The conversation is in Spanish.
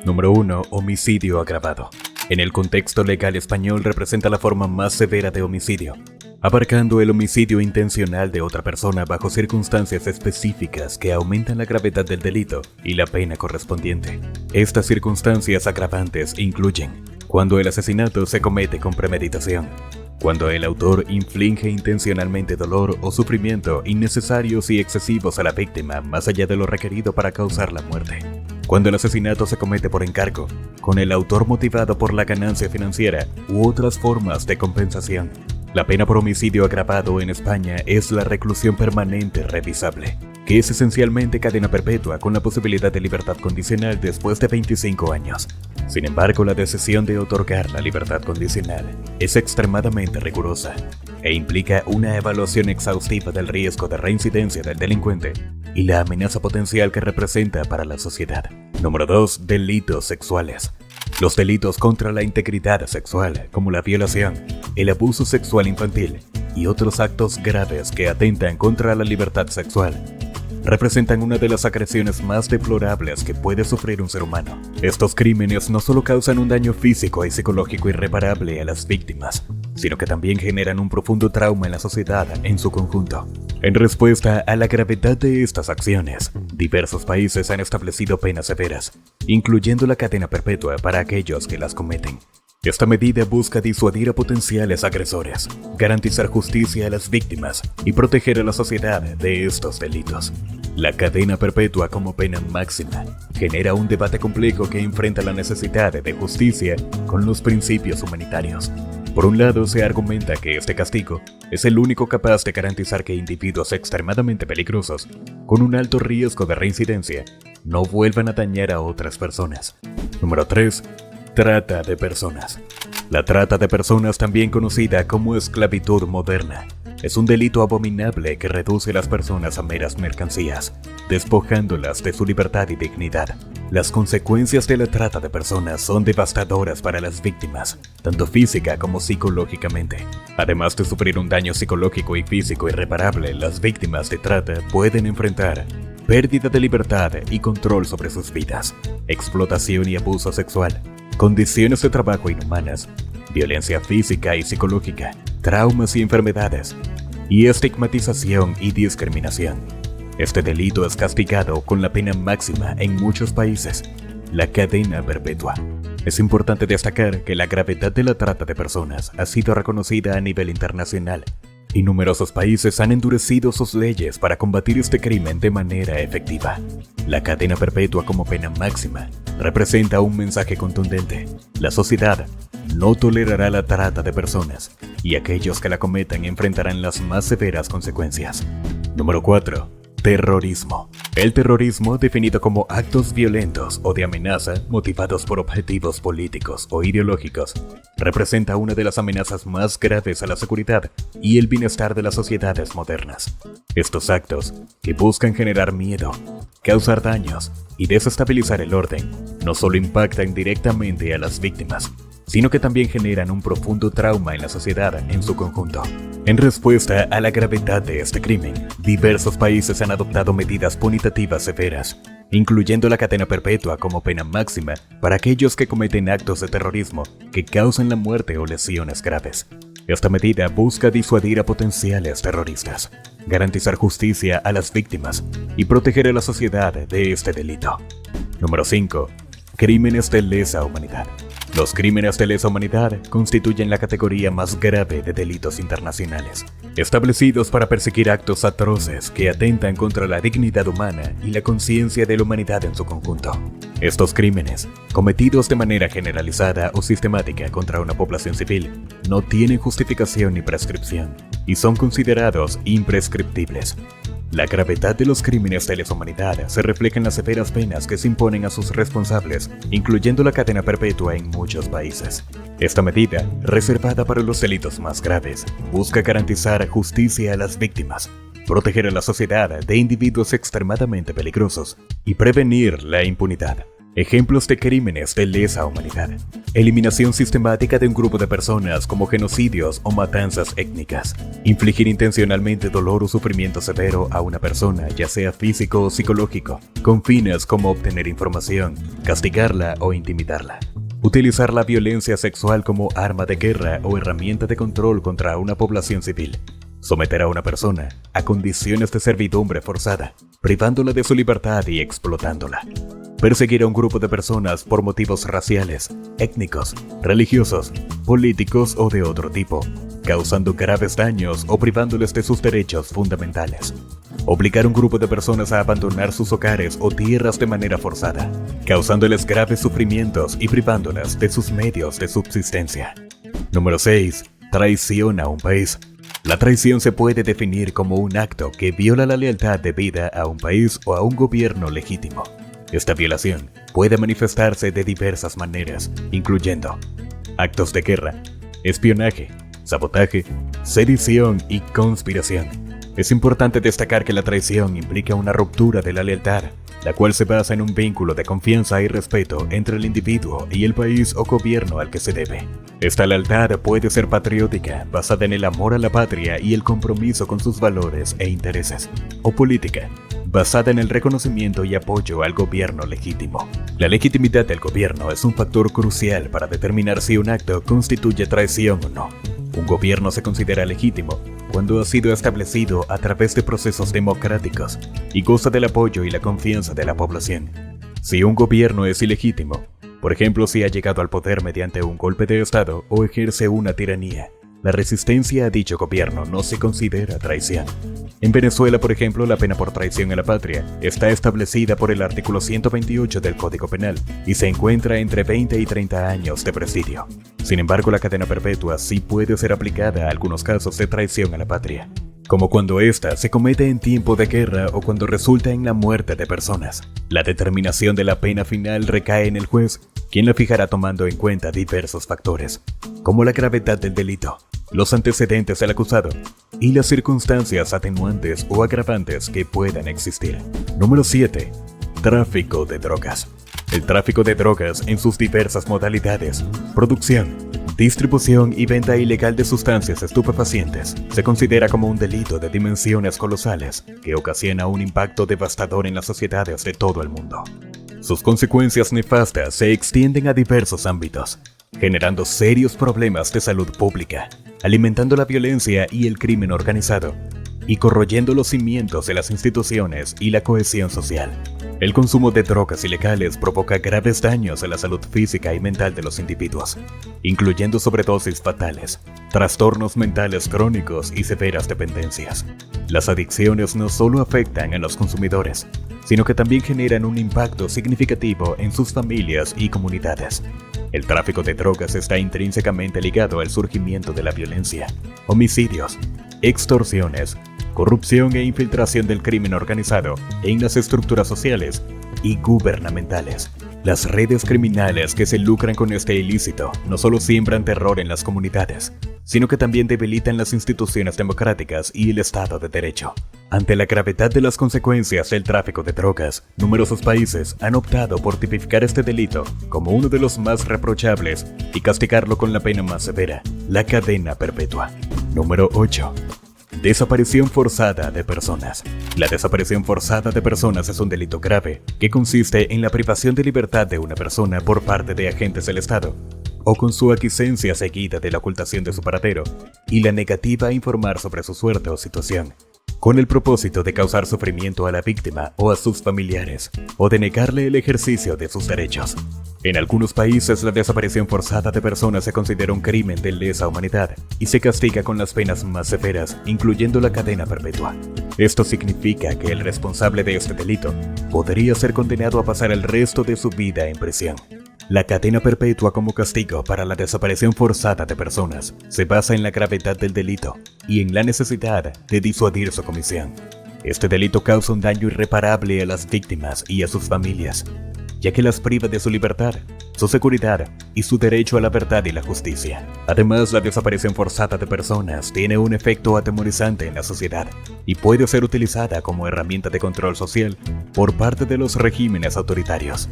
Número 1. Homicidio agravado. En el contexto legal español representa la forma más severa de homicidio, abarcando el homicidio intencional de otra persona bajo circunstancias específicas que aumentan la gravedad del delito y la pena correspondiente. Estas circunstancias agravantes incluyen cuando el asesinato se comete con premeditación, cuando el autor inflige intencionalmente dolor o sufrimiento innecesarios y excesivos a la víctima más allá de lo requerido para causar la muerte, cuando el asesinato se comete por encargo, con el autor motivado por la ganancia financiera u otras formas de compensación. La pena por homicidio agravado en España es la reclusión permanente revisable, que es esencialmente cadena perpetua con la posibilidad de libertad condicional después de 25 años. Sin embargo, la decisión de otorgar la libertad condicional es extremadamente rigurosa e implica una evaluación exhaustiva del riesgo de reincidencia del delincuente y la amenaza potencial que representa para la sociedad. Número 2. Delitos sexuales. Los delitos contra la integridad sexual, como la violación, el abuso sexual infantil y otros actos graves que atentan contra la libertad sexual, representan una de las agresiones más deplorables que puede sufrir un ser humano. Estos crímenes no solo causan un daño físico y psicológico irreparable a las víctimas, sino que también generan un profundo trauma en la sociedad en su conjunto. En respuesta a la gravedad de estas acciones, diversos países han establecido penas severas, incluyendo la cadena perpetua para aquellos que las cometen. Esta medida busca disuadir a potenciales agresores, garantizar justicia a las víctimas y proteger a la sociedad de estos delitos. La cadena perpetua como pena máxima genera un debate complejo que enfrenta la necesidad de justicia con los principios humanitarios. Por un lado, se argumenta que este castigo es el único capaz de garantizar que individuos extremadamente peligrosos, con un alto riesgo de reincidencia, no vuelvan a dañar a otras personas. Número 3. Trata de personas. La trata de personas, también conocida como esclavitud moderna, es un delito abominable que reduce a las personas a meras mercancías, despojándolas de su libertad y dignidad. Las consecuencias de la trata de personas son devastadoras para las víctimas, tanto física como psicológicamente. Además de sufrir un daño psicológico y físico irreparable, las víctimas de trata pueden enfrentar pérdida de libertad y control sobre sus vidas, explotación y abuso sexual, condiciones de trabajo inhumanas, violencia física y psicológica, traumas y enfermedades, y estigmatización y discriminación. Este delito es castigado con la pena máxima en muchos países, la cadena perpetua. Es importante destacar que la gravedad de la trata de personas ha sido reconocida a nivel internacional, y numerosos países han endurecido sus leyes para combatir este crimen de manera efectiva. La cadena perpetua como pena máxima representa un mensaje contundente. La sociedad no tolerará la trata de personas, y aquellos que la cometan enfrentarán las más severas consecuencias. Número 4. Terrorismo. El terrorismo, definido como actos violentos o de amenaza motivados por objetivos políticos o ideológicos, representa una de las amenazas más graves a la seguridad y el bienestar de las sociedades modernas. Estos actos, que buscan generar miedo, causar daños y desestabilizar el orden, no solo impactan directamente a las víctimas, sino que también generan un profundo trauma en la sociedad en su conjunto. En respuesta a la gravedad de este crimen, diversos países han adoptado medidas punitivas severas, incluyendo la cadena perpetua como pena máxima para aquellos que cometen actos de terrorismo que causan la muerte o lesiones graves. Esta medida busca disuadir a potenciales terroristas, garantizar justicia a las víctimas y proteger a la sociedad de este delito. Número 5. Crímenes de lesa humanidad. Los crímenes de lesa humanidad constituyen la categoría más grave de delitos internacionales, establecidos para perseguir actos atroces que atentan contra la dignidad humana y la conciencia de la humanidad en su conjunto. Estos crímenes, cometidos de manera generalizada o sistemática contra una población civil, no tienen justificación ni prescripción y son considerados imprescriptibles. La gravedad de los crímenes de lesa humanidad se refleja en las severas penas que se imponen a sus responsables, incluyendo la cadena perpetua en muchos países. Esta medida, reservada para los delitos más graves, busca garantizar justicia a las víctimas, proteger a la sociedad de individuos extremadamente peligrosos y prevenir la impunidad. Ejemplos de crímenes de lesa humanidad. Eliminación sistemática de un grupo de personas como genocidios o matanzas étnicas. Infligir intencionalmente dolor o sufrimiento severo a una persona, ya sea físico o psicológico, con fines como obtener información, castigarla o intimidarla. Utilizar la violencia sexual como arma de guerra o herramienta de control contra una población civil. Someter a una persona a condiciones de servidumbre forzada, privándola de su libertad y explotándola. Perseguir a un grupo de personas por motivos raciales, étnicos, religiosos, políticos o de otro tipo, causando graves daños o privándoles de sus derechos fundamentales. Obligar a un grupo de personas a abandonar sus hogares o tierras de manera forzada, causándoles graves sufrimientos y privándolas de sus medios de subsistencia. Número 6. Traición a un país. La traición se puede definir como un acto que viola la lealtad debida a un país o a un gobierno legítimo. Esta violación puede manifestarse de diversas maneras, incluyendo actos de guerra, espionaje, sabotaje, sedición y conspiración. Es importante destacar que la traición implica una ruptura de la lealtad, la cual se basa en un vínculo de confianza y respeto entre el individuo y el país o gobierno al que se debe. Esta lealtad puede ser patriótica, basada en el amor a la patria y el compromiso con sus valores e intereses, o política, basada en el reconocimiento y apoyo al gobierno legítimo. La legitimidad del gobierno es un factor crucial para determinar si un acto constituye traición o no. Un gobierno se considera legítimo cuando ha sido establecido a través de procesos democráticos y goza del apoyo y la confianza de la población. Si un gobierno es ilegítimo, por ejemplo si ha llegado al poder mediante un golpe de Estado o ejerce una tiranía, la resistencia a dicho gobierno no se considera traición. En Venezuela, por ejemplo, la pena por traición a la patria está establecida por el artículo 128 del Código Penal y se encuentra entre 20 y 30 años de presidio. Sin embargo, la cadena perpetua sí puede ser aplicada a algunos casos de traición a la patria, como cuando ésta se comete en tiempo de guerra o cuando resulta en la muerte de personas. La determinación de la pena final recae en el juez, quien la fijará tomando en cuenta diversos factores, como la gravedad del delito, los antecedentes del acusado y las circunstancias atenuantes o agravantes que puedan existir. Número 7. Tráfico de drogas. El tráfico de drogas en sus diversas modalidades, producción, distribución y venta ilegal de sustancias estupefacientes, se considera como un delito de dimensiones colosales que ocasiona un impacto devastador en las sociedades de todo el mundo. Sus consecuencias nefastas se extienden a diversos ámbitos, generando serios problemas de salud pública, alimentando la violencia y el crimen organizado, y corroyendo los cimientos de las instituciones y la cohesión social. El consumo de drogas ilegales provoca graves daños a la salud física y mental de los individuos, incluyendo sobredosis fatales, trastornos mentales crónicos y severas dependencias. Las adicciones no solo afectan a los consumidores, sino que también generan un impacto significativo en sus familias y comunidades. El tráfico de drogas está intrínsecamente ligado al surgimiento de la violencia, homicidios, extorsiones, corrupción e infiltración del crimen organizado en las estructuras sociales y gubernamentales. Las redes criminales que se lucran con este ilícito no solo siembran terror en las comunidades, sino que también debilitan las instituciones democráticas y el Estado de Derecho. Ante la gravedad de las consecuencias del tráfico de drogas, numerosos países han optado por tipificar este delito como uno de los más reprochables y castigarlo con la pena más severa, la cadena perpetua. Número 8. Desaparición forzada de personas. La desaparición forzada de personas es un delito grave que consiste en la privación de libertad de una persona por parte de agentes del Estado, o con su aquiescencia seguida de la ocultación de su paradero y la negativa a informar sobre su suerte o situación, con el propósito de causar sufrimiento a la víctima o a sus familiares, o de negarle el ejercicio de sus derechos. En algunos países, la desaparición forzada de personas se considera un crimen de lesa humanidad y se castiga con las penas más severas, incluyendo la cadena perpetua. Esto significa que el responsable de este delito podría ser condenado a pasar el resto de su vida en prisión. La cadena perpetua como castigo para la desaparición forzada de personas se basa en la gravedad del delito y en la necesidad de disuadir su comisión. Este delito causa un daño irreparable a las víctimas y a sus familias, ya que las priva de su libertad, su seguridad y su derecho a la verdad y la justicia. Además, la desaparición forzada de personas tiene un efecto atemorizante en la sociedad y puede ser utilizada como herramienta de control social por parte de los regímenes autoritarios.